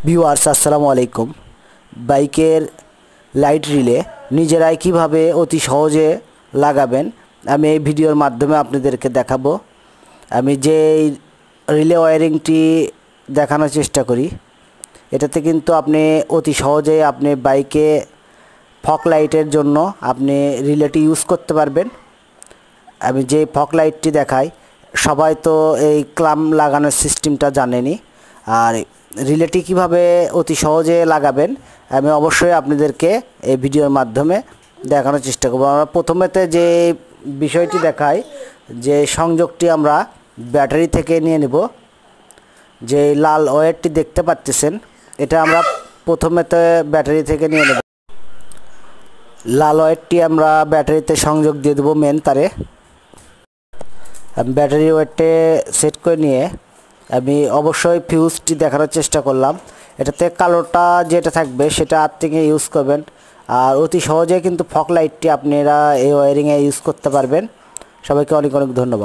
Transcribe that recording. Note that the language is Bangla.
ভিউয়ার্স আসসালামু আলাইকুম। বাইকের লাইট রিলে নিজেরাই কিভাবে অতি সহজে লাগাবেন আমি এই ভিডিওর মাধ্যমে আপনাদেরকে দেখাবো। আমি যে রিলে ওয়্যারিংটি দেখানোর চেষ্টা করি, এটাতে কিন্তু আপনি অতি সহজে আপনি বাইকে ফগ লাইটের জন্য আপনি রিলেটি ইউজ করতে পারবেন। আমি যে ফগ লাইটটি দেখাই, সবাই তো এই ক্লাম লাগানোর সিস্টেমটা জানেনি, আর রিলেটি কিভাবে অতি সহজে লাগাবেন আমি অবশ্যই আপনাদেরকে এই ভিডিওর মাধ্যমে দেখানোর চেষ্টা করব। আমরা প্রথমেতে যে বিষয়টি দেখাই, যে সংযোগটি আমরা ব্যাটারি থেকে নিয়ে নেব। যে লাল ওয়্যারটি দেখতে পাচ্ছেন, এটা আমরা প্রথমেতে ব্যাটারি থেকে নিয়ে নেব। লাল ওয়্যারটি আমরা ব্যাটারিতে সংযোগ দিয়ে দেবো মেন তারে। ব্যাটারি ওয়্যারটি সেট করে নিয়ে আমি অবশ্যই ফিউজটি দেখানোর চেষ্টা করলাম। এটাতে কালোটা যেটা থাকবে সেটা আর্থিং ইউজ করবেন, আর অতি সহজে কিন্তু ফগ লাইটটি আপনারা এই ওয়্যারিংয়ে ইউজ করতে পারবেন। সবাইকে অনেক অনেক ধন্যবাদ।